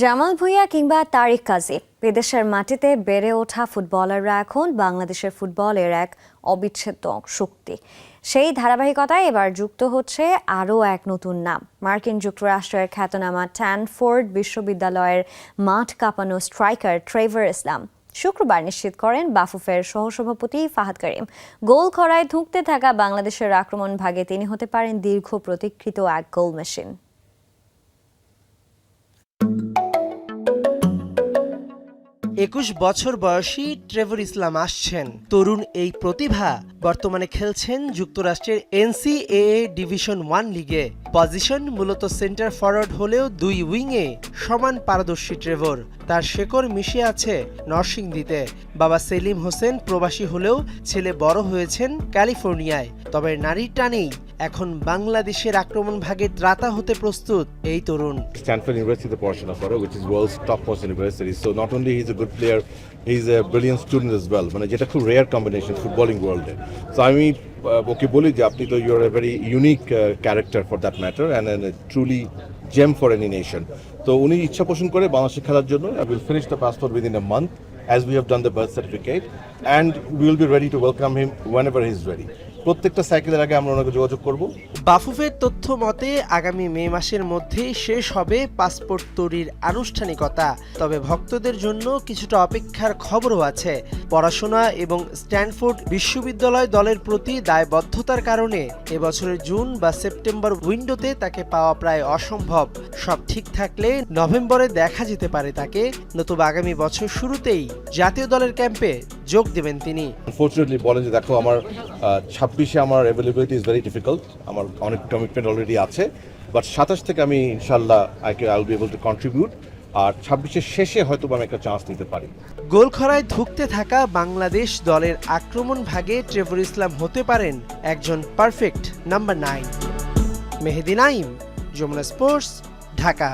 জামাল ভুঁইয়া কিংবা তারিক কাজী বিদেশের মাটিতে বেড়ে ওঠা ফুটবলাররা এখন বাংলাদেশের ফুটবলের এক অবিচ্ছেদ্য শক্তি। সেই ধারাবাহিকতায় এবার যুক্ত হচ্ছে আরও এক নতুন নাম। মার্কিন যুক্তরাষ্ট্রের খ্যাতনামা স্ট্যানফোর্ড বিশ্ববিদ্যালয়ের মাঠ কাঁপানো স্ট্রাইকার ট্রেভার ইসলাম শুক্রবার নিশ্চিত করেন বাফুফের সহসভাপতি ফাহাদ করিম। গোল খরায় ধুঁকতে থাকা বাংলাদেশের আক্রমণ ভাগে তিনি হতে পারেন দীর্ঘ প্রতীক্ষিত এক গোল মেশিন। ২১ বছর বয়সী ট্রেভর ইসলাম আসছেন। তরুণ এই প্রতিভা বর্তমানে খেলছেন যুক্তরাষ্ট্রের NCAA ডিভিশন 1 লিগে। পজিশন মূলত সেন্টার ফরওয়ার্ড হলেও দুই উইংয়ে সমান পারদর্শী ট্রেভর। তার শেকড় মিশে আছে নরসিংদীতে। বাবা সেলিম হোসেন প্রবাসী হলেও ছেলে বড় হয়েছেন ক্যালিফোর্নিয়ায়। তবে নারীর টানেই এখন বাংলাদেশের আক্রমণ ভাগে ত্রাতা হতে প্রস্তুত এই তরুণ। Stanford University পড়াশোনা করে, which is world's topmost university. So not only he's a good player, he's a brilliant student as well. মানে যেটা খুব rare combination footballing world. So আমি ওকে বলি যে আপনি তো your a very unique character for that matter and truly gem for any nation. তো উনি ইচ্ছা পোষণ করে বাংলাদেশে খেলার জন্য I will finish the passport within a month as we have done the birth certificate and we will be ready to welcome him whenever he is ready. প্রত্যেকটা সাইকেলের আগে আমরা ওনাকে যোগাযোগ করব। বাফুফের তথ্য মতে আগামী মে মাসের মধ্যেই শেষ হবে পাসপোর্ট তৈরির আনুষ্ঠানিকতা। তবে ভক্তদের জন্য কিছুটা অপেক্ষার খবরও আছে। পড়াশোনা এবং স্ট্যানফোর্ড বিশ্ববিদ্যালয় দলের প্রতি দায়বদ্ধতার কারণে এবছরের জুন বা সেপ্টেম্বর উইন্ডোতে তাকে পাওয়া প্রায় অসম্ভব। সব ঠিক থাকলে নভেম্বরে দেখা যেতে পারে তাকে, নতুবা আগামী বছর শুরুতেই জাতীয় দলের ক্যাম্পে যোগ দেবেন তিনি। আনফরচুনেটলি বলেন যে দেখো আমার 26-এ আমার অ্যাভেলেবিলিটি ইজ ভেরি ডিফিকাল্ট, আমার অনেক কমিটমেন্ট অলরেডি আছে, বাট 27 থেকে আমি ইনশাল্লাহ I will be able to contribute. আর 26-এর শেষে হয়তো আমি একটা চান্স নিতে পারি। গোল খরায় ধুঁকতে থাকা বাংলাদেশ দলের আক্রমণ ভাগে ট্রেভর ইসলাম হতে পারেন একজন পারফেক্ট নাম্বার 9। মেহেদী নাইম, যমুনা স্পোর্টস, ঢাকা।